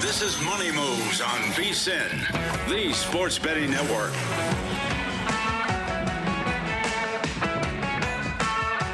This is Money Moves on VSiN, the sports betting network.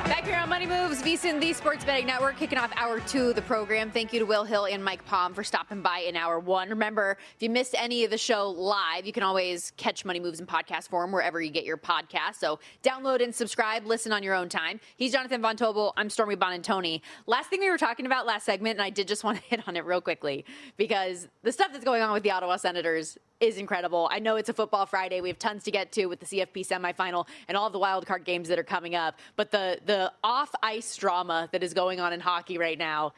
Back here on Money Moves, VSiN, the sports betting network, kicking off hour 2 of the program. Thank you to Will Hill and Mike Palm for stopping by in hour 1. Remember, if you missed any of the show live, you can always catch Money Moves in podcast form wherever you get your podcast. So download and subscribe, listen on your own time. He's Jonathan Von Tobel. I'm Stormy Bonantoni. Last thing we were talking about last segment, and I did just want to hit on it real quickly, because the stuff that's going on with the Ottawa Senators is incredible. I know it's a football Friday. We have tons to get to with the CFP semifinal and all of the wild card games that are coming up. But the off-ice drama that is going on in hockey right now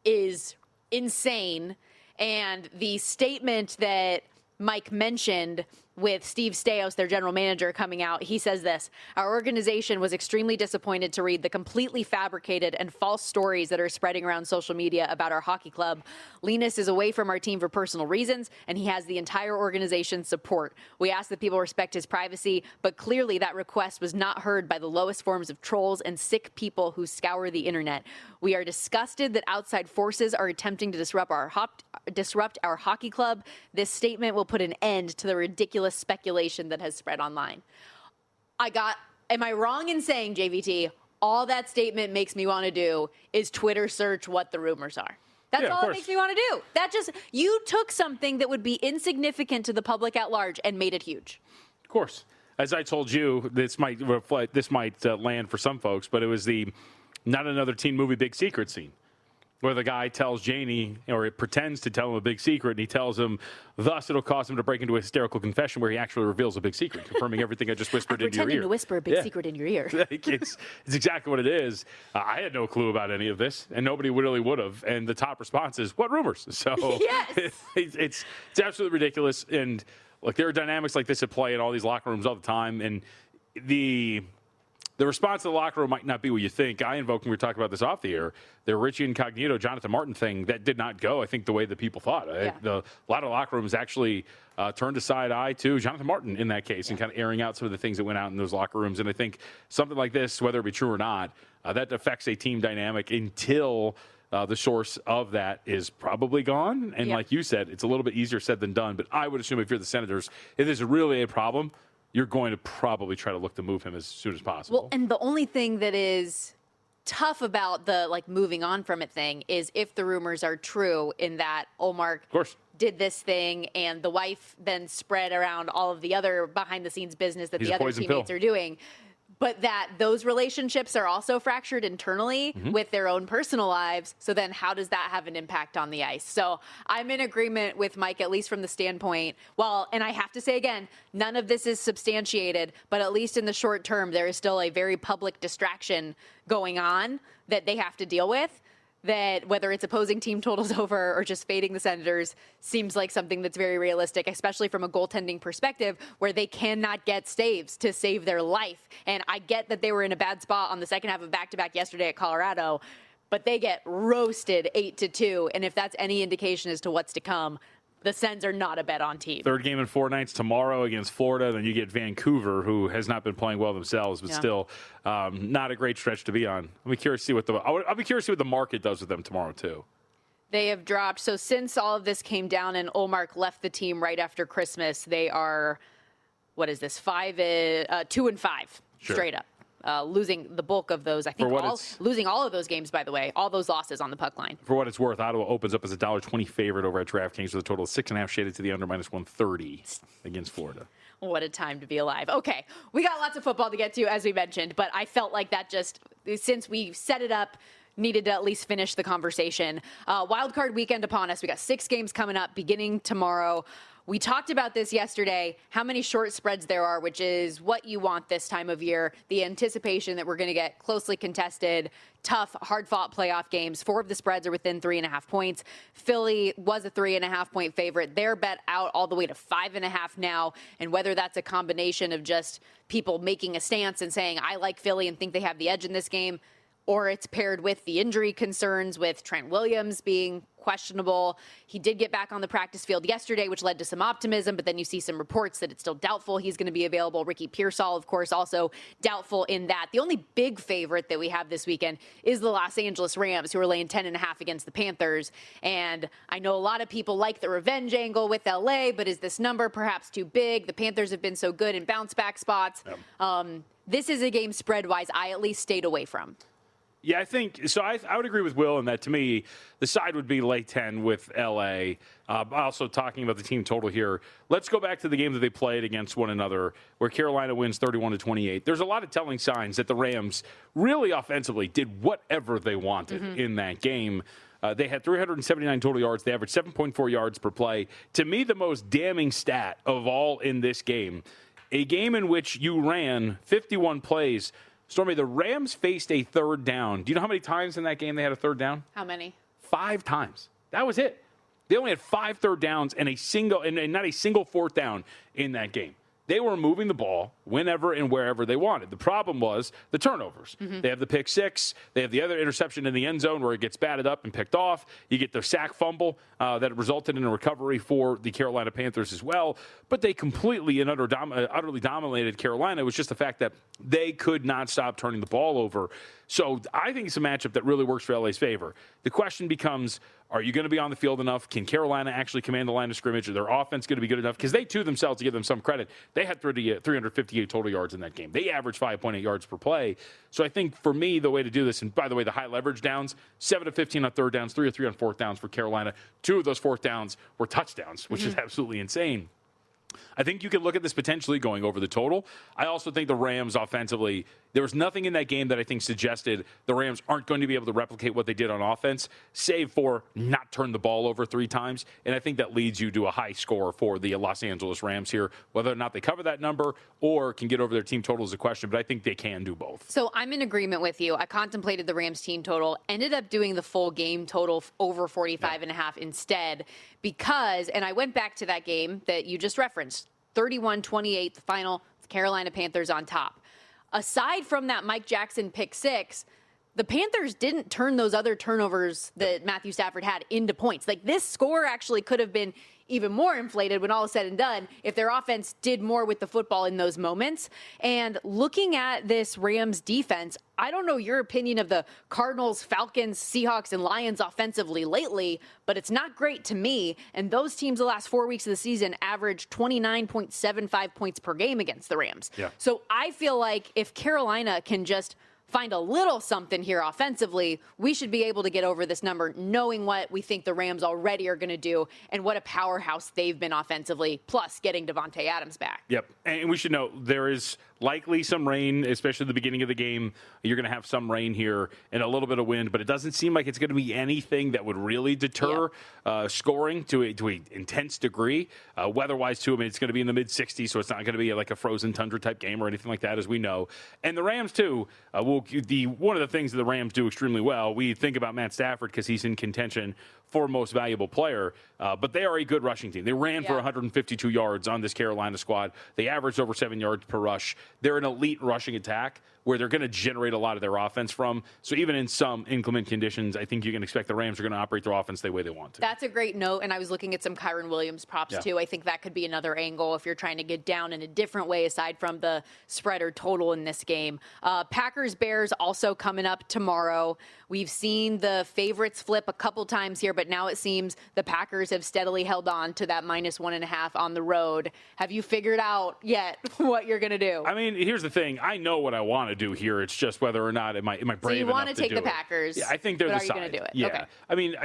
is insane. And the statement that Mike mentioned with Steve Staios, their general manager, coming out, he says this: "Our organization was extremely disappointed to read the completely fabricated and false stories that are spreading around social media about our hockey club. Linus is away from our team for personal reasons, and he has the entire organization's support. We ask that people respect his privacy, but clearly that request was not heard by the lowest forms of trolls and sick people who scour the internet. We are disgusted that outside forces are attempting to disrupt our hockey club. This statement will put an end to the ridiculous speculation that has spread online." Am I wrong in saying, JVT, all that statement makes me want to do is Twitter search what the rumors are? That's all it makes me want to do. You took something that would be insignificant to the public at large and made it huge. Of course. As I told you, this might land for some folks, but it was the not another teen movie big secret scene, where the guy tells Janie, or it pretends to tell him a big secret, and he tells him, thus it'll cause him to break into a hysterical confession where he actually reveals a big secret, confirming everything I just whispered into your ear. Pretending to whisper a big secret in your ear. It's exactly what it is. I had no clue about any of this, and nobody really would have. And the top response is, what rumors? So yes. it's absolutely ridiculous. And look, there are dynamics like this at play in all these locker rooms all the time. And the response to the locker room might not be what you think. I invoked, when we were talking about this off the air, the Richie Incognito, Jonathan Martin thing, that did not go, I think, the way that people thought. Yeah. A lot of locker rooms actually turned a side eye to Jonathan Martin in that case, and kind of airing out some of the things that went out in those locker rooms. And I think something like this, whether it be true or not, that affects a team dynamic until the source of that is probably gone. And like you said, it's a little bit easier said than done. But I would assume if you're the Senators, if there's really a problem, you're going to probably try to look to move him as soon as possible. Well, and the only thing that is tough about the moving on from it thing is if the rumors are true, in that Ullmark did this thing and the wife then spread around all of the other behind the scenes business that the other teammates are doing. But that those relationships are also fractured internally with their own personal lives. So then how does that have an impact on the ice? So I'm in agreement with Mike, at least from the standpoint, and I have to say again, none of this is substantiated, but at least in the short term, there is still a very public distraction going on that they have to deal with. That whether it's opposing team totals over or just fading the Senators seems like something that's very realistic, especially from a goaltending perspective, where they cannot get saves to save their life. And I get that they were in a bad spot on the second half of back-to-back yesterday at Colorado, but they get roasted 8-2. And if that's any indication as to what's to come, the Sens are not a bet-on team. Third game in 4 nights tomorrow against Florida. Then you get Vancouver, who has not been playing well themselves, but still not a great stretch to be on. I'll be curious to see what the market does with them tomorrow too. They have dropped. So since all of this came down and Ullmark left the team right after Christmas, they are, 2-5 straight up. Losing the bulk of those, I think, losing all of those games, by the way, all those losses on the puck line. For what it's worth, Ottawa opens up as a $1.20 favorite over at DraftKings with a total of 6.5 shaded to the under, -130 against Florida. What a time to be alive. Okay, we got lots of football to get to, as we mentioned, but I felt like that just, since we set it up, needed to at least finish the conversation. Wild card weekend upon us. We got 6 games coming up beginning tomorrow. We talked about this yesterday, how many short spreads there are, which is what you want this time of year. The anticipation that we're going to get closely contested, tough, hard-fought playoff games. 4 of the spreads are within 3.5 points. Philly was a 3.5-point favorite. They're bet out all the way to 5.5 now. And whether that's a combination of just people making a stance and saying, I like Philly and think they have the edge in this game, or it's paired with the injury concerns with Trent Williams being questionable. He did get back on the practice field yesterday, which led to some optimism, but then you see some reports that it's still doubtful he's going to be available. Ricky Pearsall, of course, also doubtful in that. The only big favorite that we have this weekend is the Los Angeles Rams, who are laying 10.5 against the Panthers. And I know a lot of people like the revenge angle with LA, but is this number perhaps too big? The Panthers have been so good in bounce back spots. This is a game spread-wise I at least stayed away from. Yeah, I think so. I would agree with Will in that. To me, the side would be lay 10 with LA. Also talking about the team total here. Let's go back to the game that they played against one another, where Carolina wins 31-28. There's a lot of telling signs that the Rams really offensively did whatever they wanted in that game. They had 379 total yards. They averaged 7.4 yards per play. To me, the most damning stat of all in this game, a game in which you ran 51 plays. Stormy, the Rams faced a third down. Do you know how many times in that game they had a third down? How many? 5 times. That was it. They only had 5 third downs and not a single fourth down in that game. They were moving the ball whenever and wherever they wanted. The problem was the turnovers. They have the pick six. They have the other interception in the end zone where it gets batted up and picked off. You get the sack fumble that resulted in a recovery for the Carolina Panthers as well. But they completely and utterly dominated Carolina. It was just the fact that they could not stop turning the ball over. So I think it's a matchup that really works for LA's favor. The question becomes, are you going to be on the field enough? Can Carolina actually command the line of scrimmage? Are their offense going to be good enough? Because they, too, themselves, to give them some credit, they had 358 total yards in that game. They averaged 5.8 yards per play. So I think, for me, the way to do this, and by the way, the high leverage downs, 7 of 15 on third downs, 3 of 3 on fourth downs for Carolina. 2 of those fourth downs were touchdowns, which is absolutely insane. I think you could look at this potentially going over the total. I also think the Rams offensively, there was nothing in that game that I think suggested the Rams aren't going to be able to replicate what they did on offense, save for not turn the ball over 3 times. And I think that leads you to a high score for the Los Angeles Rams here. Whether or not they cover that number or can get over their team total is a question, but I think they can do both. So I'm in agreement with you. I contemplated the Rams team total, ended up doing the full game total over 45.5 instead because, and I went back to that game that you just referenced, 31-28, the final, Carolina Panthers on top. Aside from that Mike Jackson pick six, the Panthers didn't turn those other turnovers that Matthew Stafford had into points. Like, this score actually could have been even more inflated when all is said and done if their offense did more with the football in those moments. And looking at this Rams defense, I don't know your opinion of the Cardinals, Falcons, Seahawks, and Lions offensively lately, but it's not great to me. And those teams the last 4 weeks of the season averaged 29.75 points per game against the Rams. Yeah. So I feel like if Carolina can just find a little something here offensively, we should be able to get over this number, knowing what we think the Rams already are going to do and what a powerhouse they've been offensively, plus getting Davante Adams back. Yep. And we should note there is likely some rain, especially at the beginning of the game. You're going to have some rain here and a little bit of wind, but it doesn't seem like it's going to be anything that would really deter scoring to an intense degree. Weather-wise, too, I mean, it's going to be in the mid-60s, so it's not going to be like a frozen tundra type game or anything like that, as we know. And the Rams, too, one of the things that the Rams do extremely well, we think about Matt Stafford because he's in contention for most valuable player, but they are a good rushing team. They ran for 152 yards on this Carolina squad. They averaged over 7 yards per rush. They're an elite rushing attack where they're going to generate a lot of their offense from. So even in some inclement conditions, I think you can expect the Rams are going to operate their offense the way they want to. That's a great note, and I was looking at some Kyren Williams props, too. I think that could be another angle if you're trying to get down in a different way aside from the spread or total in this game. Packers-Bears also coming up tomorrow. We've seen the favorites flip a couple times here, but now it seems the Packers have steadily held on to that -1.5 on the road. Have you figured out yet what you're going to do? I mean, here's the thing. I know what I want to do here. It's just whether or not am I brave enough to do it. So you want to take the Packers. Yeah, I think they're the side. Are you going to do it? Yeah. Okay. I mean,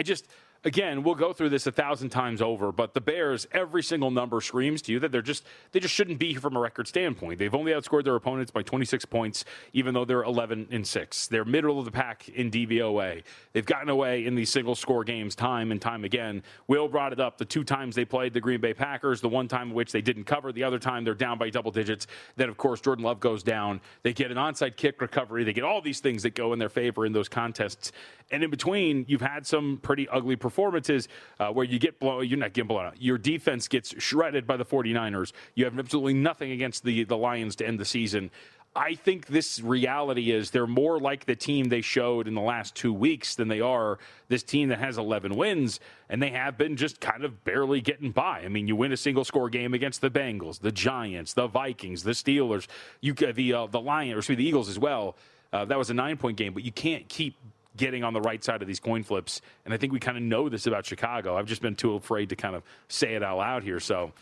again, we'll go through this 1,000 times over, but the Bears, every single number screams to you that they just shouldn't be here from a record standpoint. They've only outscored their opponents by 26 points, even though they're 11-6. They're middle of the pack in DVOA. They've gotten away in these single score games time and time again. Will brought it up the 2 times they played the Green Bay Packers, the one time in which they didn't cover, the other time they're down by double digits. Then, of course, Jordan Love goes down. They get an onside kick recovery. They get all these things that go in their favor in those contests. And in between, you've had some pretty ugly performances where you get blown. You're not getting blown out. Your defense gets shredded by the 49ers. You have absolutely nothing against the Lions to end the season. I think this reality is they're more like the team they showed in the last 2 weeks than they are this team that has 11 wins, and they have been just kind of barely getting by. I mean, you win a single-score game against the Bengals, the Giants, the Vikings, the Steelers, the Lions, or the Eagles as well. That was a 9-point game, but you can't keep getting on the right side of these coin flips, and I think we kind of know this about Chicago. I've just been too afraid to kind of say it out loud here, so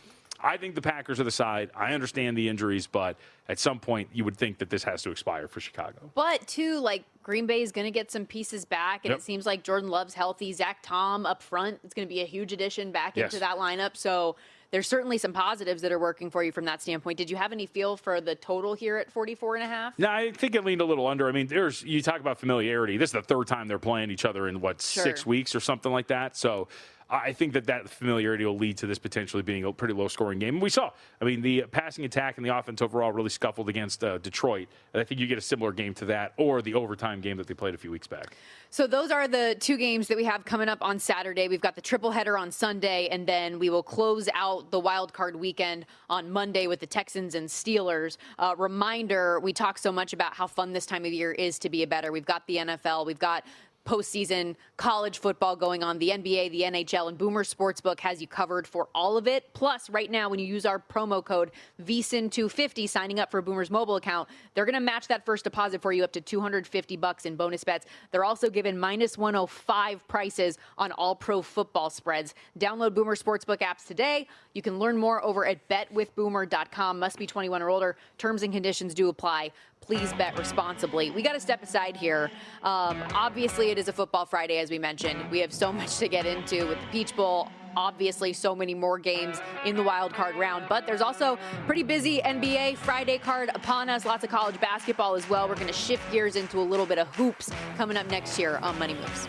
I think the Packers are the side. I understand the injuries, but at some point you would think that this has to expire for Chicago. But, too, like, Green Bay is going to get some pieces back, and it seems like Jordan Love's healthy. Zach Tom up front is going to be a huge addition back into that lineup. So there's certainly some positives that are working for you from that standpoint. Did you have any feel for the total here at 44.5? No, I think it leaned a little under. I mean, you talk about familiarity. This is the third time they're playing each other in, 6 weeks or something like that. So I think that familiarity will lead to this potentially being a pretty low-scoring game. And we saw, I mean, the passing attack and the offense overall really scuffled against Detroit. And I think you get a similar game to that or the overtime game that they played a few weeks back. So those are the two games that we have coming up on Saturday. We've got the triple header on Sunday, and then we will close out the wild card weekend on Monday with the Texans and Steelers. Reminder, we talk so much about how fun this time of year is to be a bettor. We've got the NFL. We've got postseason college football going on, the NBA, the NHL, and Boomer Sportsbook has you covered for all of it. Plus, right now, when you use our promo code VSIN250 signing up for a Boomer's mobile account, they're going to match that first deposit for you up to $250 in bonus bets. They're also giving minus 105 prices on all pro football spreads. Download Boomer Sportsbook apps today. You can learn more over at betwithboomer.com. Must be 21 or older. Terms and conditions do apply. Please bet responsibly. We got to step aside here. Obviously, it is a Football Friday, as we mentioned. We have so much to get into with the Peach Bowl. Obviously, so many more games in the wild card round. But there's also pretty busy NBA Friday card upon us. Lots of college basketball as well. We're going to shift gears into a little bit of hoops coming up next year on Money Moves.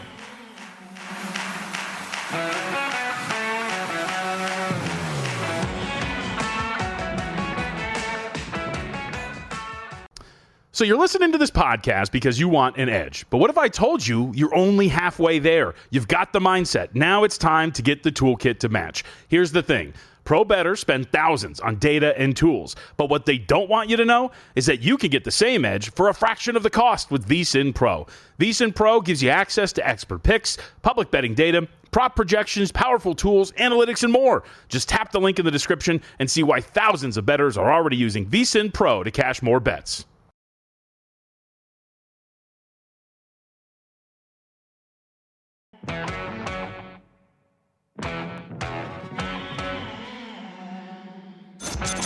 So you're listening to this podcast because you want an edge. But what if I told you you're only halfway there? You've got the mindset. Now it's time to get the toolkit to match. Here's the thing. Pro bettors spend thousands on data and tools. But what they don't want you to know is that you can get the same edge for a fraction of the cost with VSiN Pro. VSiN Pro gives you access to expert picks, public betting data, prop projections, powerful tools, analytics, and more. Just tap the link in the description and see why thousands of bettors are already using VSiN Pro to cash more bets.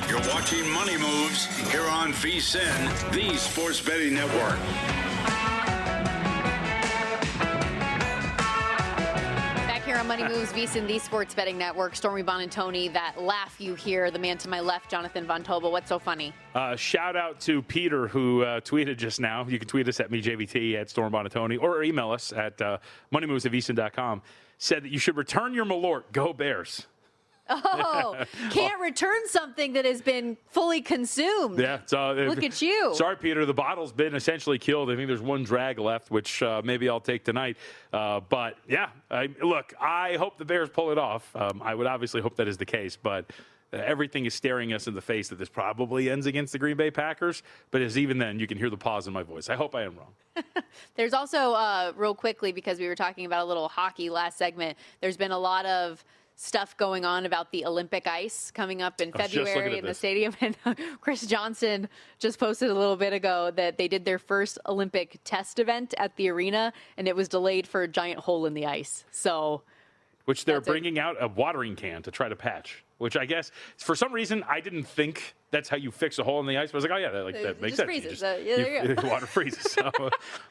You're watching Money Moves here on VSiN, the Sports Betting Network. Back here on Money Moves, VSiN, the Sports Betting Network. Stormy Buonantony, that laugh you hear. The man to my left, Jonathan Von Tobel. What's so funny? Shout out to Peter, who tweeted just now. You can tweet us at MeJVT at Storm Buonantony or email us at moneymoves@vsin.com. Said that you should return your Malort. Go Bears. Oh, can't return something that has been fully consumed. Yeah. Look at you. Sorry, Peter. The bottle's been essentially killed. I think there's one drag left, which maybe I'll take tonight. But, yeah, look, I hope the Bears pull it off. I would obviously hope that is the case. But everything is staring us in the face that this probably ends against the Green Bay Packers. But as even then, you can hear the pause in my voice. I hope I am wrong. There's also, real quickly, because we were talking about a little hockey last segment, there's been a lot of stuff going on about the Olympic ice coming up in February in the stadium. And Chris Johnson just posted a little bit ago that they did their first Olympic test event at the arena, and it was delayed for a giant hole in the ice. So, which they're bringing out a watering can to try to patch, which I guess for some reason I didn't think that's how you fix a hole in the ice. But I was like, oh yeah, that makes sense. Freezes. There you go. Water freezes. So,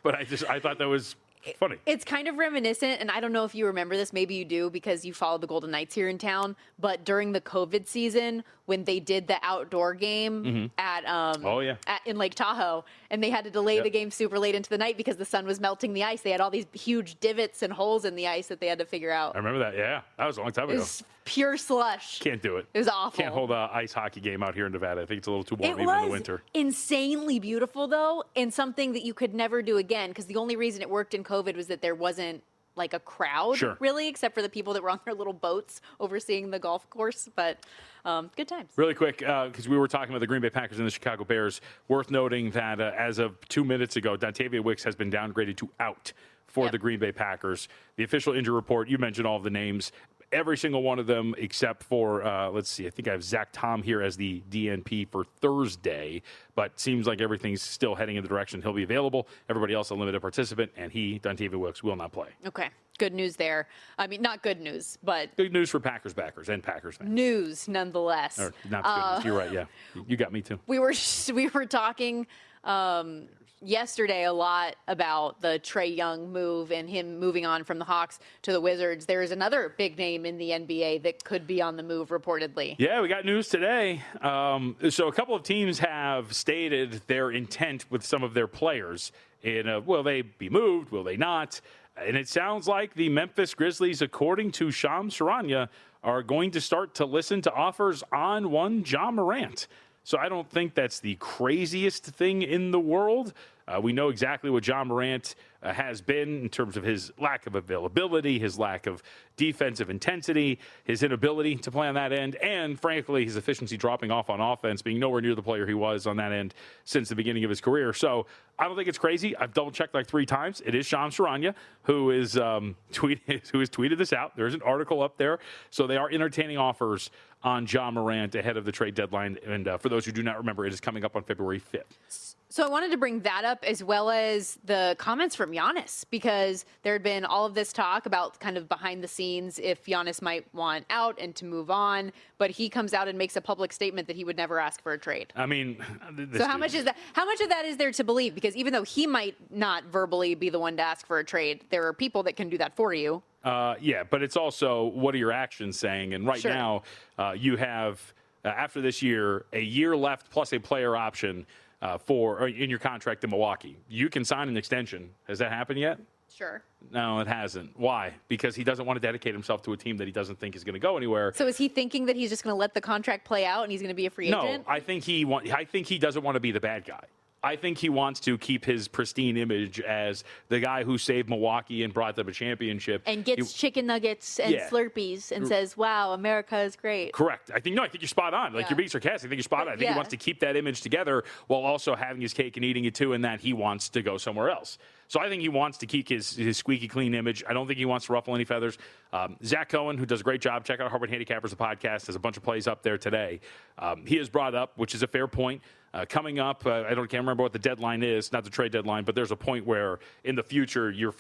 but I thought that was funny. It's kind of reminiscent, and I don't know if you remember this. Maybe you do because you follow the Golden Knights here in town. But during the COVID season, when they did the outdoor game in Lake Tahoe, and they had to delay the game super late into the night because the sun was melting the ice. They had all these huge divots and holes in the ice that they had to figure out. I remember that. Yeah, that was a long time ago. It was pure slush. Can't do it. It was awful. Can't hold an ice hockey game out here in Nevada. I think it's a little too warm even in the winter. Insanely beautiful, though, and something that you could never do again because the only reason it worked in COVID was that there wasn't like a crowd, Sure. really, except for the people that were on their little boats overseeing the golf course. But good times. Really quick, because we were talking about the Green Bay Packers and the Chicago Bears, worth noting that as of 2 minutes ago, Dontayvion Wicks has been downgraded to out for the Green Bay Packers. The official injury report, you mentioned all of the names. Every single one of them except for, let's see, I think I have Zach Tom here as the DNP for Thursday, but seems like everything's still heading in the direction he'll be available. Everybody else a limited participant, and Dontayvion Wicks, will not play. Okay. Good news there. I mean, not good news, but Good news for Packers backers and Packers fans. news nonetheless. Or not good news. You're right, yeah. You got me too. We were talking yesterday a lot about the Trae Young move and him moving on from the Hawks to the Wizards. There is another big name in the NBA that could be on the move, reportedly. Yeah, we got news today. So a couple of teams have stated their intent with some of their players. Will they be moved? Will they not? And it sounds like the Memphis Grizzlies, according to Shams Charania, are going to start to listen to offers on one Ja Morant. So I don't think that's the craziest thing in the world. We know exactly what Ja Morant has been in terms of his lack of availability, his lack of defensive intensity, his inability to play on that end, and frankly, his efficiency dropping off on offense, being nowhere near the player he was on that end since the beginning of his career. So I don't think it's crazy. I've double-checked like 3 times. It is Shams Charania who has tweeted this out. There's an article up there. So they are entertaining offers on Ja Morant ahead of the trade deadline. And for those who do not remember, it is coming up on February 5th. So I wanted to bring that up as well as the comments from Giannis, because there had been all of this talk about kind of behind the scenes if Giannis might want out and to move on, but he comes out and makes a public statement that he would never ask for a trade. I mean, so how much is that? How much of that is there to believe? Because even though he might not verbally be the one to ask for a trade, there are people that can do that for you. Yeah, but it's also what are your actions saying? And right now, you have after this year, a year left plus a player option in your contract in Milwaukee. You can sign an extension. Has that happened yet? Sure. No, it hasn't. Why? Because he doesn't want to dedicate himself to a team that he doesn't think is going to go anywhere. So is he thinking that he's just going to let the contract play out and he's going to be a free agent? No, I think he doesn't want to be the bad guy. I think he wants to keep his pristine image as the guy who saved Milwaukee and brought them a championship. And gets chicken nuggets and Slurpees and says, wow, America is great. Correct. I think you're spot on. Like, you're being sarcastic. I think you're spot on. I think he wants to keep that image together while also having his cake and eating it too, and that he wants to go somewhere else. So I think he wants to keep his squeaky clean image. I don't think he wants to ruffle any feathers. Zach Cohen, who does a great job, check out Harvard Handicappers, the podcast, has a bunch of plays up there today. He has brought up, which is a fair point, coming up, can't remember what the deadline is, not the trade deadline, but there's a point where in the future you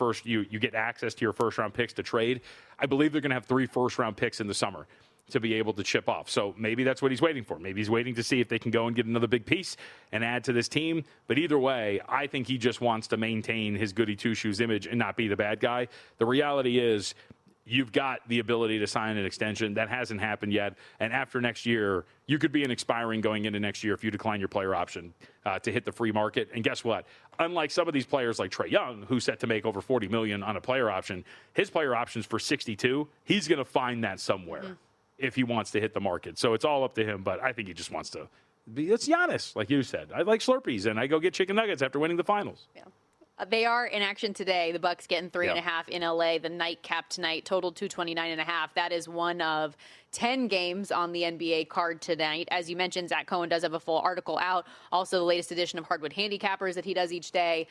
get access to your first-round picks to trade. I believe they're going to have 3 first-round picks in the summer to be able to chip off. So maybe that's what he's waiting for. Maybe he's waiting to see if they can go and get another big piece and add to this team. But either way, I think he just wants to maintain his goody two-shoes image and not be the bad guy. The reality is you've got the ability to sign an extension. That hasn't happened yet. And after next year, you could be an expiring going into next year if you decline your player option to hit the free market. And guess what? Unlike some of these players like Trae Young, who's set to make over $40 million on a player option, his player option's for $62. He's going to find that somewhere if he wants to hit the market. So it's all up to him, but I think he just wants to be. It's Giannis, like you said. I like Slurpees, and I go get chicken nuggets after winning the finals. Yeah. They are in action today. The Bucks getting 3.5 in LA. The nightcap tonight totaled 229.5. That is one of 10 games on the NBA card tonight. As you mentioned, Zach Cohen does have a full article out. Also, the latest edition of Hardwood Handicappers that he does each day.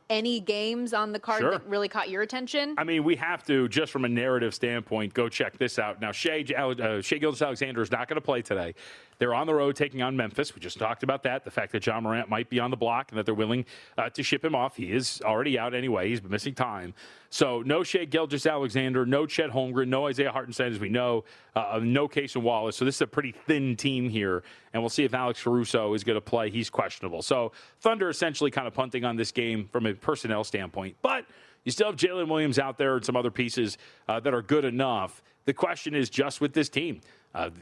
Any games on the card that really caught your attention? I mean, we have to, just from a narrative standpoint, go check this out. Now, Shai Gilgeous-Alexander is not going to play today. They're on the road taking on Memphis. We just talked about that, the fact that Ja Morant might be on the block and that they're willing to ship him off. He is already out anyway. He's been missing time. So no Shai Gilgeous-Alexander, no Chet Holmgren, no Isaiah Hartenstein, as we know, no Cason Wallace. So this is a pretty thin team here, and we'll see if Alex Caruso is going to play. He's questionable. So Thunder essentially kind of punting on this game from a personnel standpoint. But you still have Jalen Williams out there and some other pieces that are good enough. The question is just with this team.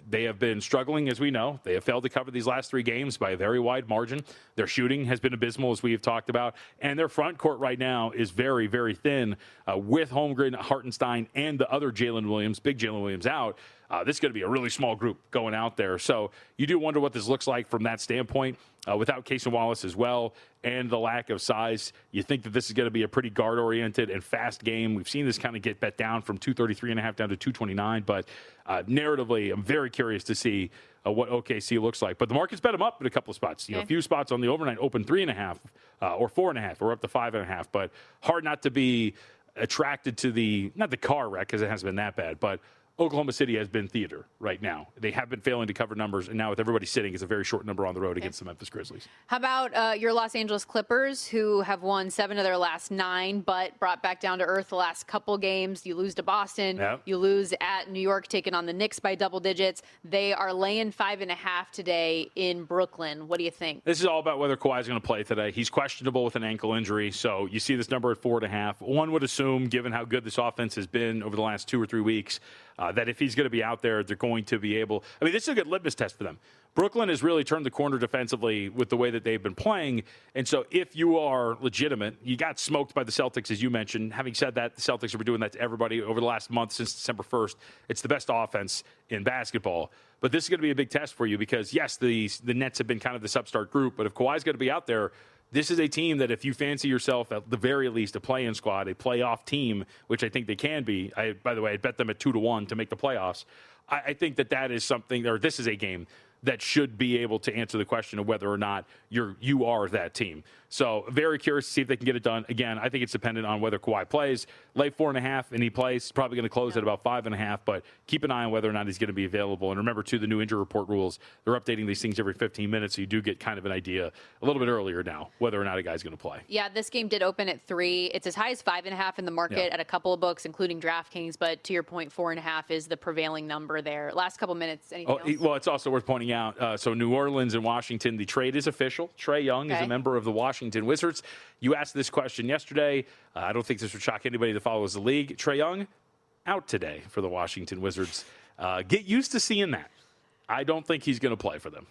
They have been struggling, as we know. They have failed to cover these last 3 games by a very wide margin. Their shooting has been abysmal, as we have talked about. And their front court right now is very, very thin with Holmgren, Hartenstein, and the other Jalen Williams, big Jalen Williams out. This is going to be a really small group going out there. So you do wonder what this looks like from that standpoint. without Casey Wallace as well, and the lack of size. You think that this is going to be a pretty guard-oriented and fast game. We've seen this kind of get bet down from 233.5 down to 229, but narratively, I'm very curious to see what OKC looks like. But the market's bet them up in a couple of spots. You know, a few spots on the overnight open 3.5 or 4.5 or up to 5.5, but hard not to be attracted to not the car wreck, because it hasn't been that bad, but Oklahoma City has been theater right now. They have been failing to cover numbers, and now with everybody sitting, it's a very short number on the road against the Memphis Grizzlies. How about your Los Angeles Clippers, who have won 7 of their last 9, but brought back down to earth the last couple games? You lose to Boston. Yep. You lose at New York, taking on the Knicks by double digits. They are laying 5.5 today in Brooklyn. What do you think? This is all about whether Kawhi is going to play today. He's questionable with an ankle injury, so you see this number at 4.5. One would assume, given how good this offense has been over the last 2 or 3 weeks, that if he's going to be out there, they're going to be able. I mean, this is a good litmus test for them. Brooklyn has really turned the corner defensively with the way that they've been playing. And so if you are legitimate, you got smoked by the Celtics, as you mentioned. Having said that, the Celtics have been doing that to everybody over the last month since December 1st. It's the best offense in basketball. But this is going to be a big test for you because, yes, the Nets have been kind of this upstart group. But if Kawhi's going to be out there, this is a team that if you fancy yourself at the very least a play-in squad, a playoff team, which I think they can be. By the way, I bet them at 2-1 to make the playoffs. I think that is something, or this is a game that should be able to answer the question of whether or not you are that team. So very curious to see if they can get it done. Again, I think it's dependent on whether Kawhi plays. Lay 4.5 and he plays. He's probably going to close at about 5.5, but keep an eye on whether or not he's going to be available. And remember, too, the new injury report rules, they're updating these things every 15 minutes, so you do get kind of an idea a little bit earlier now whether or not a guy's going to play. Yeah, this game did open at 3. It's as high as 5.5 in the market at a couple of books, including DraftKings, but to your point, 4.5 is the prevailing number there. Last couple minutes, anything else? Well, it's also worth pointing out, so New Orleans and Washington, the trade is official. Trae Young is a member of the Washington Wizards. You asked this question yesterday. I don't think this would shock anybody that follows the league. Trae Young, out today for the Washington Wizards. Get used to seeing that. I don't think he's going to play for them.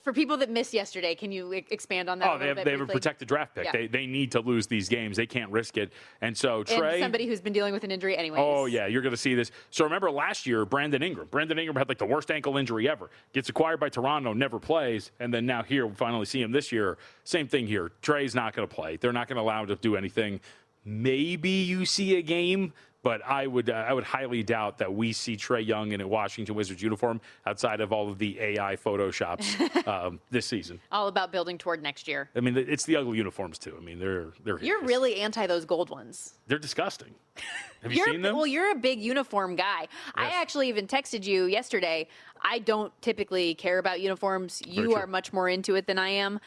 For people that missed yesterday, can you expand on that a little bit? They have a protected draft pick. Yeah. They need to lose these games. They can't risk it. And so Trae... And somebody who's been dealing with an injury anyways. Oh, yeah, you're going to see this. So remember last year, Brandon Ingram. Brandon Ingram had like the worst ankle injury ever. Gets acquired by Toronto, never plays. And then now here, we finally see him this year. Same thing here. Trae's not going to play. They're not going to allow him to do anything. Maybe you see a game, but I would highly doubt that we see Trae Young in a Washington Wizards uniform outside of all of the AI photoshops this season. All about building toward next year. I mean, it's the ugly uniforms too. I mean, they're You're hideous. really anti those gold ones. They're disgusting. Have you seen them? Well, you're a big uniform guy. Yes. I actually even texted you yesterday. I don't typically care about uniforms. You are much more into it than I am.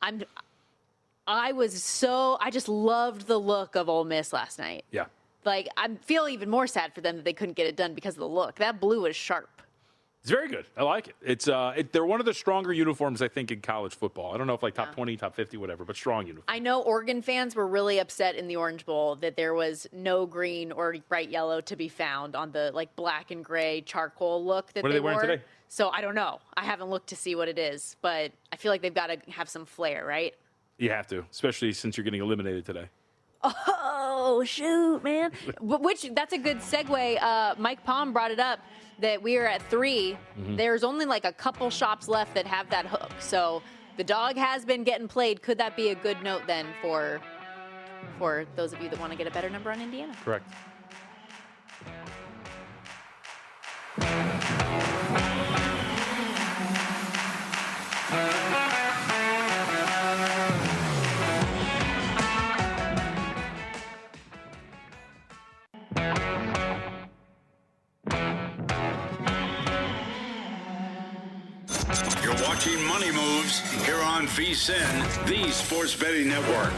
I just loved the look of Ole Miss last night. Yeah. Like, I feel even more sad for them that they couldn't get it done because of the look. That blue is sharp. It's very good. I like it. They're one of the stronger uniforms, I think, in college football. I don't know if like top 20, top 50, whatever, but strong uniform. I know Oregon fans were really upset in the Orange Bowl that there was no green or bright yellow to be found on the like black and gray charcoal look that What are they wearing wore. today? So I don't know. I haven't looked to see what it is, but I feel like they've got to have some flair, right? You have to, especially since you're getting eliminated today. Oh, shoot, man. That's a good segue. Mike Palm brought it up that we are at 3. Mm-hmm. There's only like a couple shops left that have that hook. So the dog has been getting played. Could that be a good note then for those of you that want to get a better number on Indiana? Correct. You're watching Money Moves here on VSiN, the Sports Betting Network.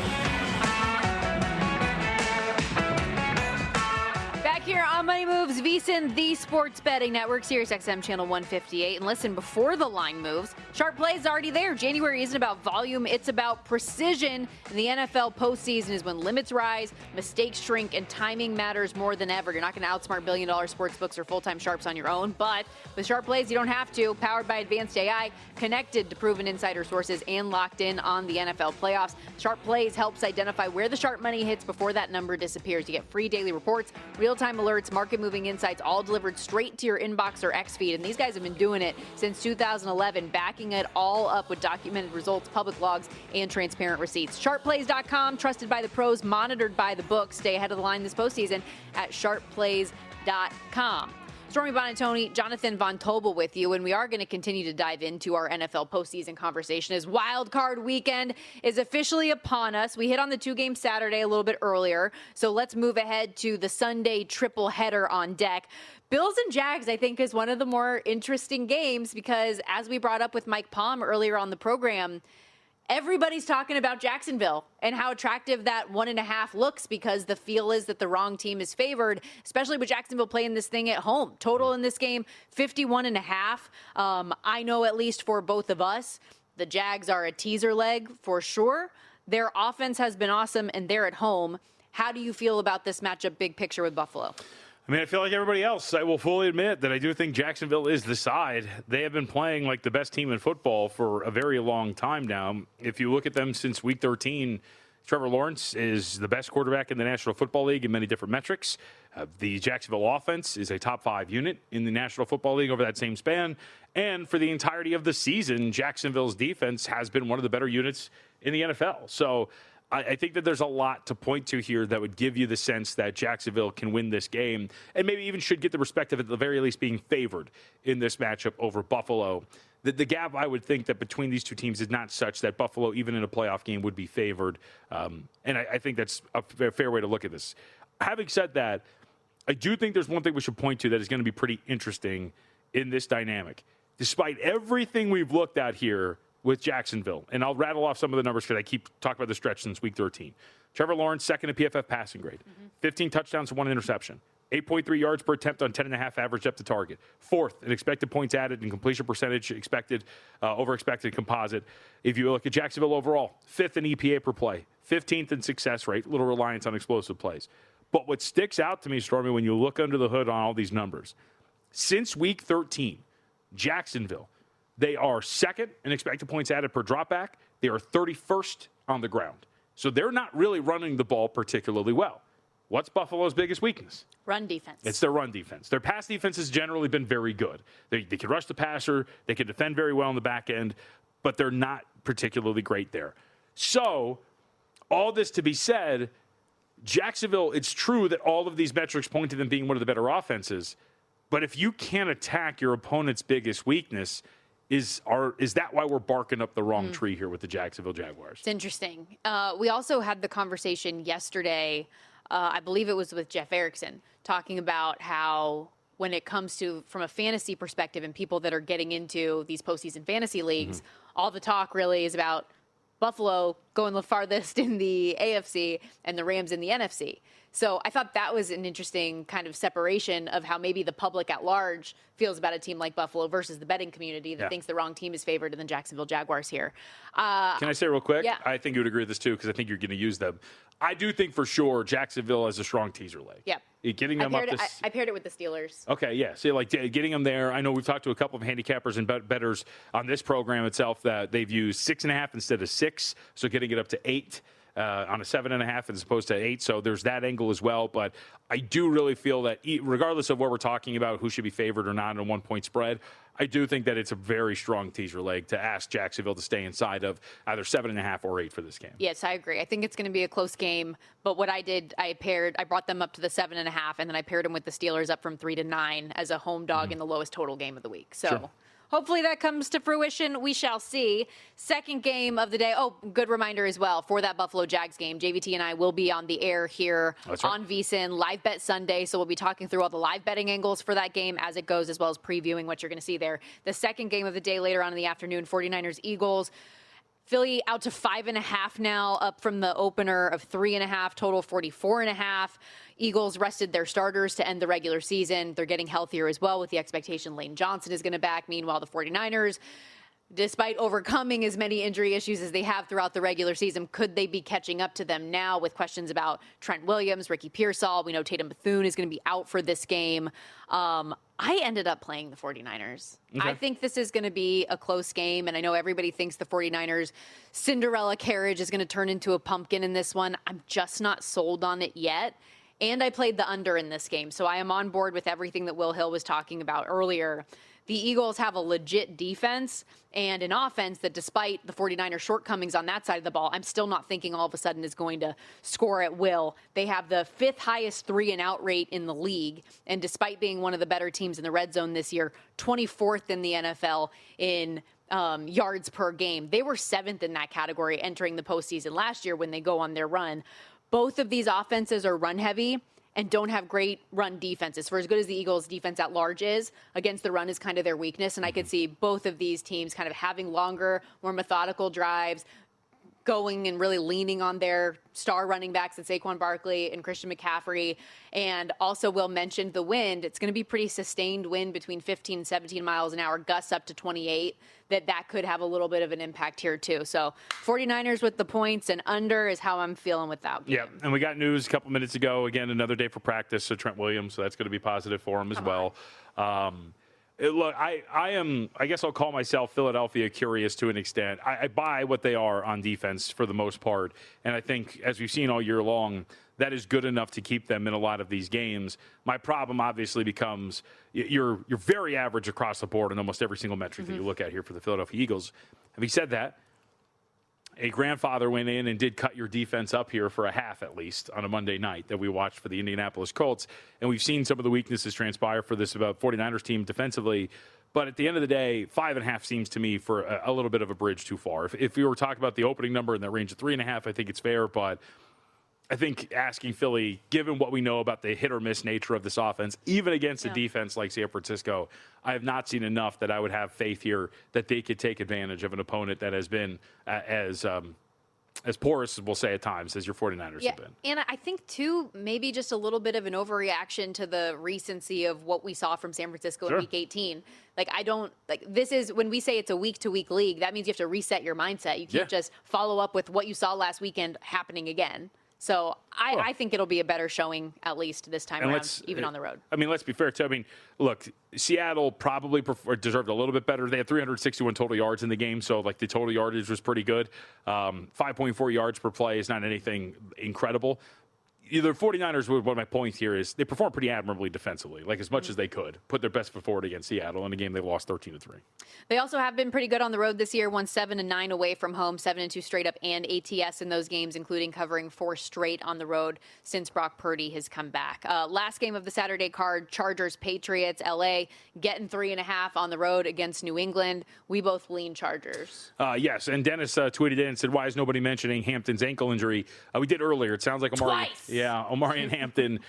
Back here on Money Moves, VSiN, the Sports Betting Network, Sirius XM Channel 158. And listen, before the line moves, Sharp Play is already there. January isn't about volume, it's about precision. And the NFL postseason is when limits rise, mistakes shrink, and timing matters more than ever. You're not going to outsmart billion-dollar sportsbooks or full-time sharps on your own, but with Sharp Plays, you don't have to. Powered by advanced AI, connected to proven insider sources, and locked in on the NFL playoffs. Sharp Plays helps identify where the sharp money hits before that number disappears. You get free daily reports, real-time alerts, market-moving insights, insights all delivered straight to your inbox or X feed. And these guys have been doing it since 2011, backing it all up with documented results, public logs, and transparent receipts. Sharpplays.com, trusted by the pros, monitored by the books. Stay ahead of the line this postseason at sharpplays.com. Stormy Buonantony, Jonathan Von Tobel with you, and we are going to continue to dive into our NFL postseason conversation as Wild Card Weekend is officially upon us. We hit on the two-game Saturday a little bit earlier, so let's move ahead to the Sunday triple header on deck. Bills and Jags, I think, is one of the more interesting games because, as we brought up with Mike Palm earlier on the program, everybody's talking about Jacksonville and how attractive that 1.5 looks because the feel is that the wrong team is favored, especially with Jacksonville playing this thing at home. Total in this game, 51.5. I know at least for both of us, the Jags are a teaser leg for sure. Their offense has been awesome and they're at home. How do you feel about this matchup, big picture with Buffalo? I mean, I feel like everybody else, I will fully admit that I do think Jacksonville is the side. They have been playing like the best team in football for a very long time now. If you look at them since week 13, Trevor Lawrence is the best quarterback in the National Football League in many different metrics. The Jacksonville offense is a top 5 unit in the National Football League over that same span. And for the entirety of the season, Jacksonville's defense has been one of the better units in the NFL. So I think that there's a lot to point to here that would give you the sense that Jacksonville can win this game and maybe even should get the respect of, at the very least, being favored in this matchup over Buffalo. The gap, I would think, that between these two teams is not such that Buffalo, even in a playoff game, would be favored. And I think that's a fair way to look at this. Having said that, I do think there's one thing we should point to that is going to be pretty interesting in this dynamic. Despite everything we've looked at here with Jacksonville, and I'll rattle off some of the numbers because I keep talking about the stretch since week 13. Trevor Lawrence, second in PFF passing grade, 15 touchdowns and 1 interception, 8.3 yards per attempt on 10.5 average depth to target, fourth in expected points added and completion percentage expected over expected composite. If you look at Jacksonville overall, fifth in EPA per play, 15th in success rate, little reliance on explosive plays. But what sticks out to me, Stormy, when you look under the hood on all these numbers, since week 13, Jacksonville, they are second in expected points added per dropback. They are 31st on the ground. So they're not really running the ball particularly well. What's Buffalo's biggest weakness? Run defense. It's their run defense. Their pass defense has generally been very good. They can rush the passer. They can defend very well on the back end, but they're not particularly great there. So all this to be said, Jacksonville, it's true that all of these metrics point to them being one of the better offenses, but if you can't attack your opponent's biggest weakness, is that why we're barking up the wrong tree here with the Jacksonville Jaguars? It's interesting. We also had the conversation yesterday, I believe it was with Jeff Erickson, talking about how when it comes to, from a fantasy perspective and people that are getting into these postseason fantasy leagues, all the talk really is about Buffalo going the farthest in the AFC and the Rams in the NFC. So I thought that was an interesting kind of separation of how maybe the public at large feels about a team like Buffalo versus the betting community that thinks the wrong team is favored in the Jacksonville Jaguars here. Can I say real quick? Yeah. I think you would agree with this too because I think you're going to use them. I do think for sure Jacksonville has a strong teaser leg. Yep. Getting them up this. I paired it with the Steelers. Okay, yeah. So, like, getting them there. I know we've talked to a couple of handicappers and bettors on this program itself that they've used 6.5 instead of 6, so getting it up to 8 on a 7.5 as opposed to 8. So there's that angle as well. But I do really feel that regardless of what we're talking about, who should be favored or not in a 1-point spread, I do think that it's a very strong teaser leg to ask Jacksonville to stay inside of either 7.5 or 8 for this game. Yes, I agree. I think it's going to be a close game. But what I did, I brought them up to the 7.5, and then I paired them with the Steelers up from 3 to 9 as a home dog in the lowest total game of the week. So. Sure. Hopefully that comes to fruition. We shall see. Second game of the day. Oh, good reminder as well for that Buffalo Jags game. JVT and I will be on the air here on VSiN, Live Bet Sunday. So we'll be talking through all the live betting angles for that game as it goes, as well as previewing what you're going to see there. The second game of the day later on in the afternoon, 49ers Eagles. Philly out to 5.5 now, up from the opener of 3.5, total 44.5. Eagles rested their starters to end the regular season. They're getting healthier as well with the expectation Lane Johnson is going to back. Meanwhile, the 49ers, despite overcoming as many injury issues as they have throughout the regular season, could they be catching up to them now with questions about Trent Williams, Ricky Pearsall? We know Tatum Bethune is going to be out for this game. I ended up playing the 49ers. Okay. I think this is going to be a close game, and I know everybody thinks the 49ers Cinderella carriage is going to turn into a pumpkin in this one. I'm just not sold on it yet. and I played the under in this game. So I am on board with everything that Will Hill was talking about earlier. The Eagles have a legit defense and an offense that, despite the 49ers shortcomings on that side of the ball, I'm still not thinking all of a sudden is going to score at will. They have the 5th highest 3-and-out rate in the league. And despite being one of the better teams in the red zone this year, 24th in the NFL in yards per game. They were 7th in that category entering the postseason last year when they go on their run. Both of these offenses are run heavy and don't have great run defenses. For as good as the Eagles' defense at large is, against the run is kind of their weakness. And I could see both of these teams kind of having longer, more methodical drives, going and really leaning on their star running backs at Saquon Barkley and Christian McCaffrey. And also, Will mentioned the wind. It's going to be pretty sustained wind between 15 and 17 miles an hour, gusts up to 28. That could have a little bit of an impact here, too. So 49ers with the points and under is how I'm feeling with that game. Yeah, and we got news a couple minutes ago. Again, another day for practice. So Trent Williams, so that's going to be positive for him as well. Look, I guess I'll call myself Philadelphia curious to an extent. I buy what they are on defense for the most part. And I think, as we've seen all year long, that is good enough to keep them in a lot of these games. My problem obviously becomes you're very average across the board in almost every single metric that you look at here for the Philadelphia Eagles. Having said that, a grandfather went in and did cut your defense up here for a half at least on a Monday night that we watched for the Indianapolis Colts. And we've seen some of the weaknesses transpire for this 49ers team defensively. But at the end of the day, 5.5 seems to me for a little bit of a bridge too far. If we were talking about the opening number in that range of 3.5, I think it's fair. But I think asking Philly, given what we know about the hit or miss nature of this offense, even against a defense like San Francisco, I have not seen enough that I would have faith here that they could take advantage of an opponent that has been as porous, we'll say at times, as your 49ers have been. And I think, too, maybe just a little bit of an overreaction to the recency of what we saw from San Francisco in Week 18. This is, when we say it's a week-to-week league, that means you have to reset your mindset. You can't just follow up with what you saw last weekend happening again. So I think it'll be a better showing, at least this time around, even on the road. I mean, let's be fair, too. I mean, look, Seattle probably deserved a little bit better. They had 361 total yards in the game, so the total yardage was pretty good. 5.4 yards per play is not anything incredible. The 49ers, one of my points here is they performed pretty admirably defensively, as much as they could. Put their best foot forward against Seattle in a game they lost 13-3. They also have been pretty good on the road this year, won 7-9 away from home, 7-2 straight up and ATS in those games, including covering 4 straight on the road since Brock Purdy has come back. Last game of the Saturday card, Chargers-Patriots, LA, getting 3.5 on the road against New England. We both lean Chargers. Yes, and Dennis tweeted in and said, why is nobody mentioning Hampton's ankle injury? We did earlier. It sounds like Omarion Hampton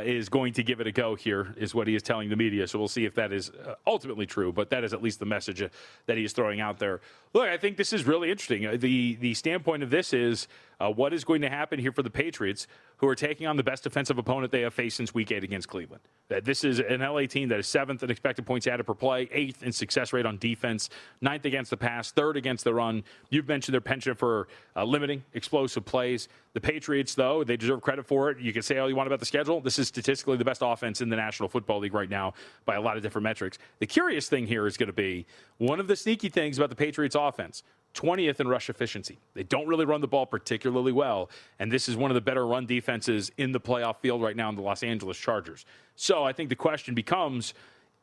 is going to give it a go here, is what he is telling the media. So we'll see if that is ultimately true, but that is at least the message that he is throwing out there. Look, I think this is really interesting. The standpoint of this is what is going to happen here for the Patriots, who are taking on the best defensive opponent they have faced since Week 8 against Cleveland. This is an LA team that is 7th in expected points added per play, 8th in success rate on defense, 9th against the pass, 3rd against the run. You've mentioned their penchant for limiting explosive plays. The Patriots, though, they deserve credit for it. You can say all you want about the schedule. This is statistically the best offense in the National Football League right now by a lot of different metrics. The curious thing here is going to be one of the sneaky things about the Patriots offense. 20th in rush efficiency. They don't really run the ball particularly well, and this is one of the better run defenses in the playoff field right now in the Los Angeles Chargers. So I think the question becomes,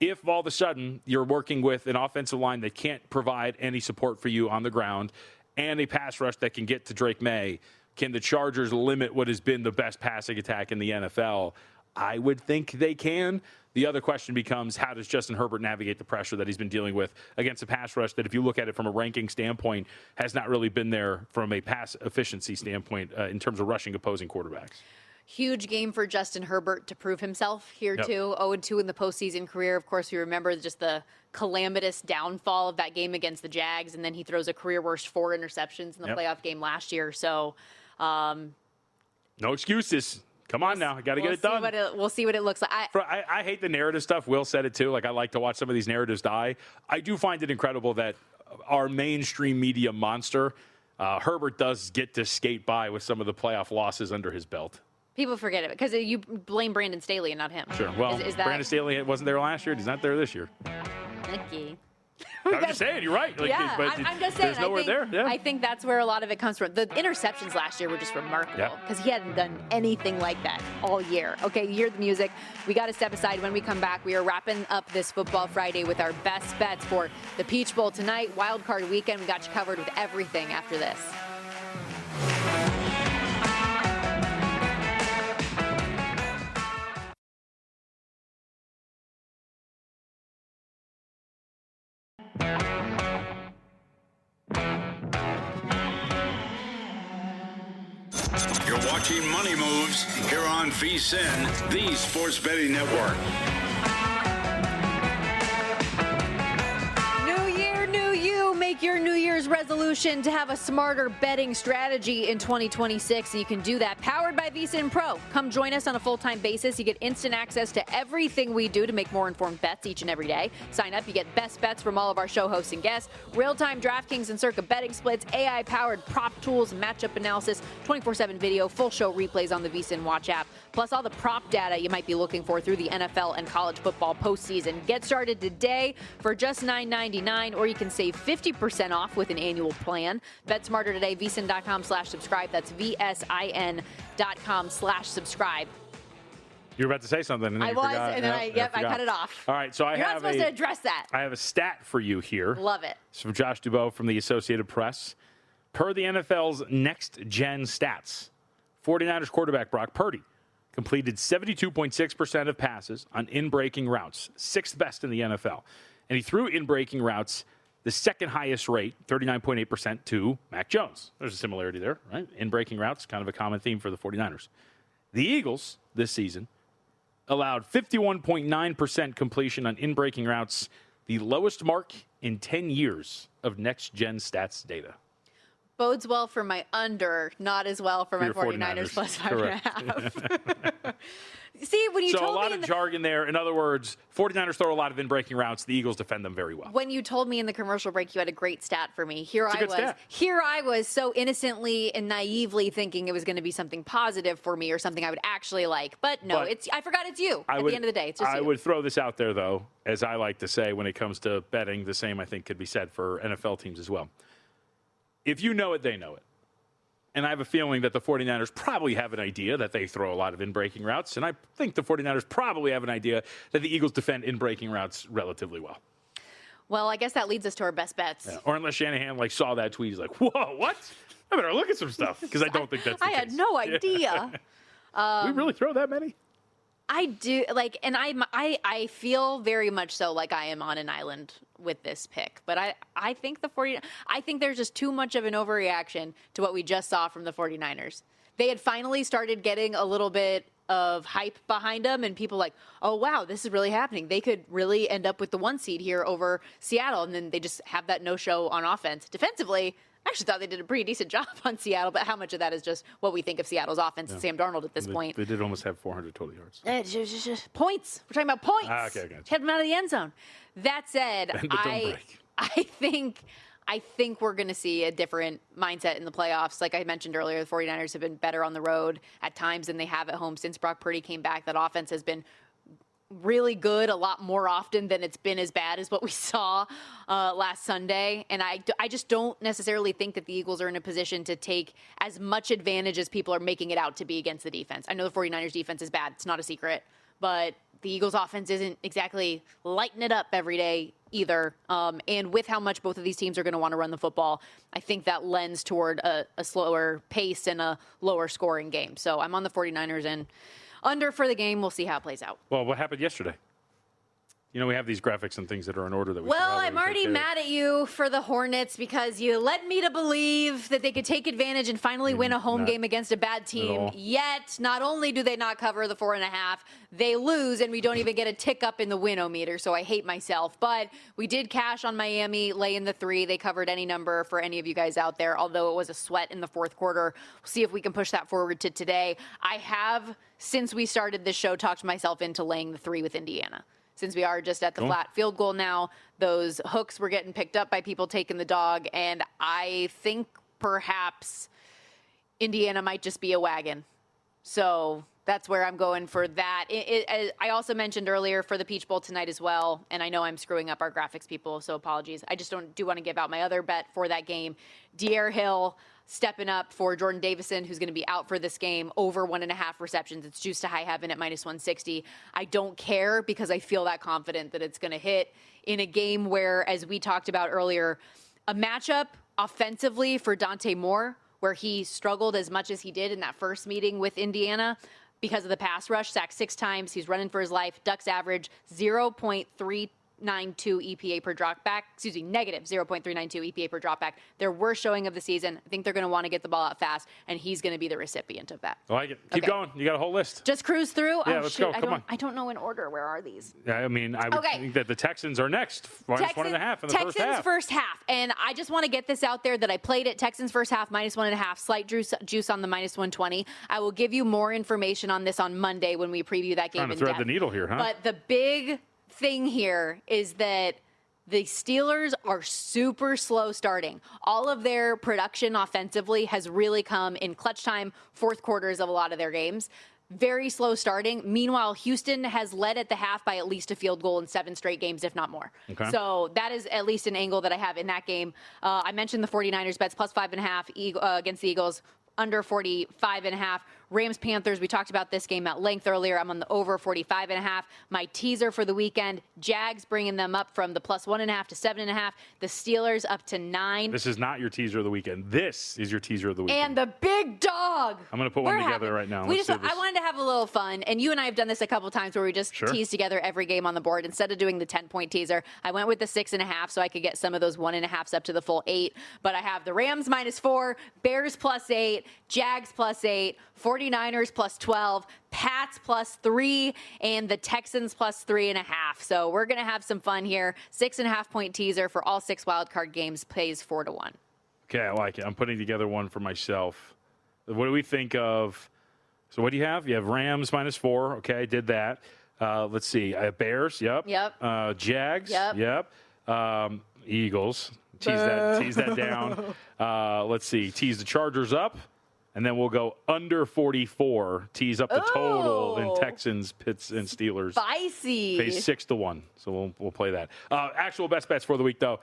if all of a sudden you're working with an offensive line that can't provide any support for you on the ground and a pass rush that can get to Drake May, can the Chargers limit what has been the best passing attack in the NFL? I would think they can. The other question becomes, how does Justin Herbert navigate the pressure that he's been dealing with against a pass rush that, if you look at it from a ranking standpoint, has not really been there from a pass efficiency standpoint in terms of rushing opposing quarterbacks? Huge game for Justin Herbert to prove himself here, too. 0-2 in the postseason career. Of course, we remember just the calamitous downfall of that game against the Jags, and then he throws a career-worst 4 interceptions in the playoff game last year. So, no excuses. Come on now. I got to get it done. We'll see what it looks like. I hate the narrative stuff. Will said it, too. I like to watch some of these narratives die. I do find it incredible that our mainstream media monster, Herbert, does get to skate by with some of the playoff losses under his belt. People forget it because you blame Brandon Staley and not him. Sure. Well, is that... Brandon Staley wasn't there last year. He's not there this year. Okay. I'm just saying, you're right. Like, yeah, but I'm just saying. There's nowhere there. Yeah. I think that's where a lot of it comes from. The interceptions last year were just remarkable because he hadn't done anything like that all year. Okay, you hear the music. We got to step aside. When we come back, we are wrapping up this Football Friday with our best bets for the Peach Bowl tonight, Wild Card Weekend. We got you covered with everything after this. You're watching Money Moves here on VSiN, the Sports Betting Network. New year, new you. Make your New Year's resolution to have a smarter betting strategy in 2026. You can do that. Powered by VSiN Pro. Come join us on a full-time basis. You get instant access to everything we do to make more informed bets each and every day. Sign up. You get best bets from all of our show hosts and guests. Real-time DraftKings and Circa betting splits. AI-powered prop tools, matchup analysis, 24/7 video, full show replays on the VSiN Watch app. Plus all the prop data you might be looking for through the NFL and college football postseason. Get started today for just $9.99, or you can save 50% off with an annual plan. Bet smarter today, vsin.com/subscribe. That's VSIN.com/subscribe. You were about to say something. And then I you was, forgot. and then I cut it off. All right, so You're not supposed to address that. I have a stat for you here. Love it. It's from Josh Dubow from the Associated Press. Per the NFL's Next Gen Stats, 49ers quarterback Brock Purdy completed 72.6% of passes on in-breaking routes, sixth best in the NFL. And he threw in-breaking routes the second highest rate, 39.8%, to Mac Jones. There's a similarity there, right? In-breaking routes, kind of a common theme for the 49ers. The Eagles this season allowed 51.9% completion on in-breaking routes, the lowest mark in 10 years of next-gen stats data. Bodes well for my under, not as well for my 49ers plus 5.5. See, when you so told a lot me of jargon there. In other words, 49ers throw a lot of in-breaking routes. The Eagles defend them very well. When you told me in the commercial break, you had a great stat for me. Here Stat. I was so innocently and naively thinking it was going to be something positive for me or something I would actually like. But no, I forgot it's you. At the end of the day, it's just I you. would throw this out there, though, as I like to say when it comes to betting. The same, I think, could be said for NFL teams as well. If you know it, they know it. And I have a feeling that the 49ers probably have an idea that they throw a lot of in-breaking routes. And I think the 49ers probably have an idea that the Eagles defend in-breaking routes relatively well. Well, I guess that leads us to our best bets. Yeah. Or unless Shanahan saw that tweet, he's like, whoa, what? I better look at some stuff. Because I don't think that's the case. I had no idea. We really throw that many? I do, and I feel very much so like I am on an island with this pick. But I think I think there's just too much of an overreaction to what we just saw from the 49ers. They had finally started getting a little bit of hype behind them, and people like, oh, wow, this is really happening. They could really end up with the 1 seed here over Seattle, and then they just have that no-show on offense. Defensively, I actually thought they did a pretty decent job on Seattle, but how much of that is just what we think of Seattle's offense and Sam Darnold at this point? They did almost have 400 total yards. Just points. We're talking about points. Okay, gotcha. Head them out of the end zone. That said, I think we're going to see a different mindset in the playoffs. Like I mentioned earlier, the 49ers have been better on the road at times than they have at home since Brock Purdy came back. That offense has been really good a lot more often than it's been as bad as what we saw last Sunday. And I just don't necessarily think that the Eagles are in a position to take as much advantage as people are making it out to be against the defense. I know the 49ers defense is bad. It's not a secret. But the Eagles offense isn't exactly lighting it up every day either. And with how much both of these teams are going to want to run the football, I think that lends toward a slower pace and a lower scoring game. So I'm on the 49ers and under for the game. We'll see how it plays out. Well, what happened yesterday? You know, we have these graphics and things that are in order that we Well, I'm already mad at you for the Hornets because you led me to believe that they could take advantage and finally win a home game against a bad team. Yet, not only do they not cover the 4.5, they lose, and we don't even get a tick up in the win-o-meter, so I hate myself. But we did cash on Miami, lay in the 3. They covered any number for any of you guys out there, although it was a sweat in the fourth quarter. We'll see if we can push that forward to today. I have, since we started this show, talked myself into laying the 3 with Indiana. Since we are just at the flat field goal now, those hooks were getting picked up by people taking the dog, and I think perhaps Indiana might just be a wagon. So That's where I'm going for that. I also mentioned earlier for the Peach Bowl tonight as well, and I know I'm screwing up our graphics people, so apologies. I just do want to give out my other bet for that game. De'Aaron Hill stepping up for Jordan Davison, who's going to be out for this game, over 1.5 receptions. It's juiced to high heaven at -160. I don't care because I feel that confident that it's going to hit in a game where, as we talked about earlier, a matchup offensively for Dante Moore, where he struggled as much as he did in that first meeting with Indiana because of the pass rush, sacked 6 times. He's running for his life. Ducks average 0.392 EPA per dropback. Excuse me, negative 0.392 EPA per dropback. Their worst showing of the season. I think they're going to want to get the ball out fast, and he's going to be the recipient of that. I like it. Keep going. You got a whole list. Just cruise through? Yeah, let's go. Come on. I don't know in order. Where are these? I mean, I would think that the Texans are next. -1.5 in the Texans first half. first half. And I just want to get this out there that I played it. Texans first half, -1.5. Slight juice on the -120. I will give you more information on this on Monday when we preview that game in depth. Trying to thread the needle here, huh? But the big thing here is that the Steelers are super slow starting. All of their production offensively has really come in clutch time, fourth quarters of a lot of their games. Very slow starting. Meanwhile, Houston has led at the half by at least a field goal in 7 straight games, if not more. Okay. So that is at least an angle that I have in that game. I mentioned the 49ers bets +5.5 against the Eagles, under 45.5. Rams Panthers, we talked about this game at length earlier. I'm on the over 45.5. My teaser for the weekend, Jags bringing them up from the +1.5 to 7.5. The Steelers up to 9. This is not your teaser of the weekend. This is your teaser of the weekend. And the big dog. I'm going to put one together right now. I wanted to have a little fun, and you and I have done this a couple times where we just tease together every game on the board. Instead of doing the 10-point teaser, I went with the 6.5 so I could get some of those 1.5s up to the full 8. But I have the Rams -4, Bears +8, Jags +8, 49ers +12, Pats +3, and the Texans +3.5. So we're going to have some fun here. 6.5-point teaser for all 6 wildcard games pays 4-1. Okay, I like it. I'm putting together one for myself. What do we think of? So what do you have? You have Rams -4. Okay, I did that. Let's see. I have Bears. Yep. Jags. Yep. Eagles. Tease that down. Let's see. Tease the Chargers up. And then we'll go under 44, tease up the total in Texans, Pitts, and Steelers. Spicy. Pays 6-1. So we'll play that. Actual best bets for the week, though.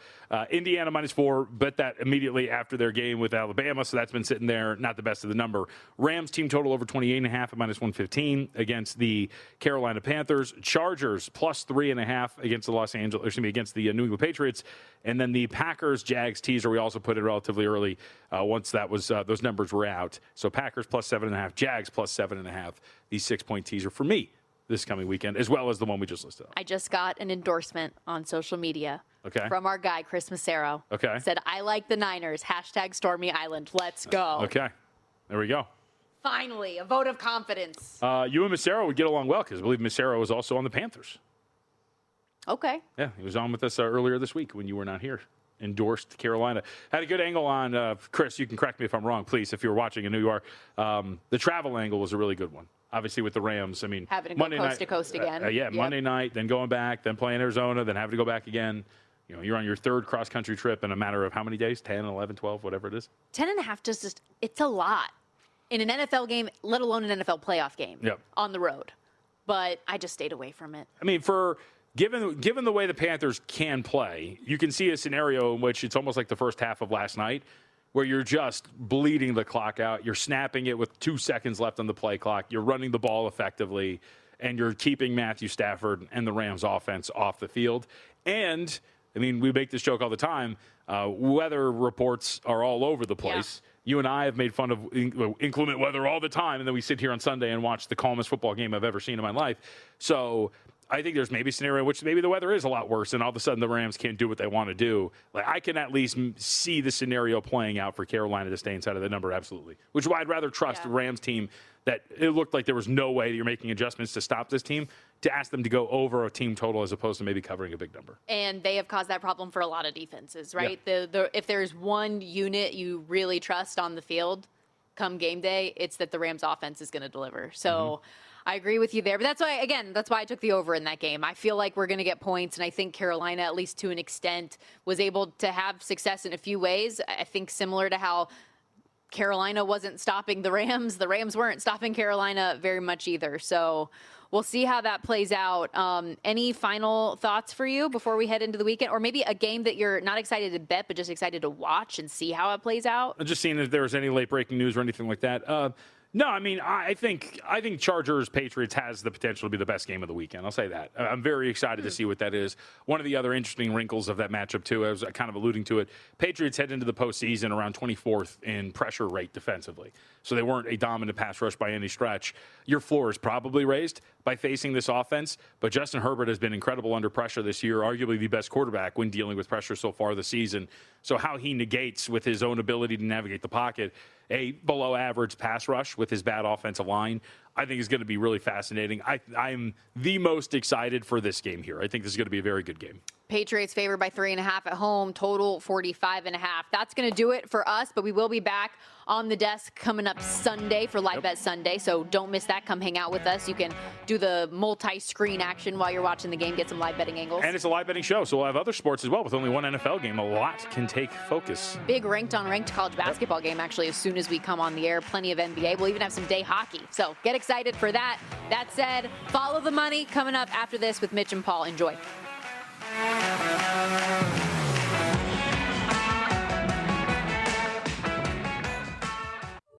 Indiana -4, bet that immediately after their game with Alabama. So that's been sitting there. Not the best of the number. Rams team total over 28.5 at -115 against the Carolina Panthers. Chargers +3.5 against the against the New England Patriots. And then the Packers Jags teaser. We also put it relatively early once that was those numbers were out. So Packers +7.5, Jags +7.5. The 6-point teaser for me this coming weekend, as well as the one we just listed. I just got an endorsement on social media from our guy, Chris Massero. Okay. Said, I like the Niners. #Stormy Island. Let's go. Okay. There we go. Finally, a vote of confidence. You and Massero would get along well because I believe Massero was also on the Panthers. Okay. Yeah, he was on with us earlier this week when you were not here. Endorsed Carolina. Had a good angle on, Chris, you can correct me if I'm wrong, please, if you're watching in New York. The travel angle was a really good one. Obviously with the Rams. I mean, having to go Monday coast night, to coast again. Yep. Monday night, then going back, then playing Arizona, then having to go back again. You know, you're on your 3rd cross-country trip in a matter of how many days? 10, 11, 12, whatever it is? 10.5 just it's a lot in an NFL game, let alone an NFL playoff game on the road. But I just stayed away from it. I mean, given the way the Panthers can play, you can see a scenario in which it's almost like the first half of last night where you're just bleeding the clock out. You're snapping it with 2 seconds left on the play clock. You're running the ball effectively, and you're keeping Matthew Stafford and the Rams offense off the field. And, I mean, we make this joke all the time. Weather reports are all over the place. Yeah. You and I have made fun of inclement weather all the time, and then we sit here on Sunday and watch the calmest football game I've ever seen in my life. So I think there's maybe a scenario in which maybe the weather is a lot worse and all of a sudden the Rams can't do what they want to do. Like, I can at least see the scenario playing out for Carolina to stay inside of the number, absolutely. Which is why I'd rather trust the Rams team that it looked like there was no way that you're making adjustments to stop this team, to ask them to go over a team total as opposed to maybe covering a big number. And they have caused that problem for a lot of defenses, right? Yeah. If there's one unit you really trust on the field come game day, it's that the Rams offense is going to deliver. So I agree with you there. But that's why I took the over in that game. I feel like we're going to get points, and I think Carolina, at least to an extent, was able to have success in a few ways. I think similar to how Carolina wasn't stopping the Rams. The Rams weren't stopping Carolina very much either. So we'll see how that plays out. Any final thoughts for you before we head into the weekend? Or maybe a game that you're not excited to bet, but just excited to watch and see how it plays out? I'm just seeing if there was any late breaking news or anything like that. No, I mean, I think Chargers Patriots has the potential to be the best game of the weekend. I'll say that. I'm very excited to see what that is. One of the other interesting wrinkles of that matchup, too, I was kind of alluding to it, Patriots head into the postseason around 24th in pressure rate defensively. So they weren't a dominant pass rush by any stretch. Your floor is probably raised by facing this offense, but Justin Herbert has been incredible under pressure this year, arguably the best quarterback when dealing with pressure so far this season. So how he negates with his own ability to navigate the pocket a below average pass rush with his bad offensive line, I think is going to be really fascinating. I'm the most excited for this game here. I think this is going to be a very good game. Patriots favored by 3.5 at home, total 45.5. That's going to do it for us, but we will be back on the desk coming up Sunday for Live Bet Sunday, so don't miss that. Come hang out with us. You can do the multi-screen action while you're watching the game, get some live betting angles. And it's a live betting show, so we'll have other sports as well. With only one NFL game, a lot can take focus. Big ranked-on-ranked college basketball game, actually, as soon as we come on the air. Plenty of NBA. We'll even have some day hockey, so get excited for that. That said, follow the money coming up after this with Mitch and Paul. Enjoy.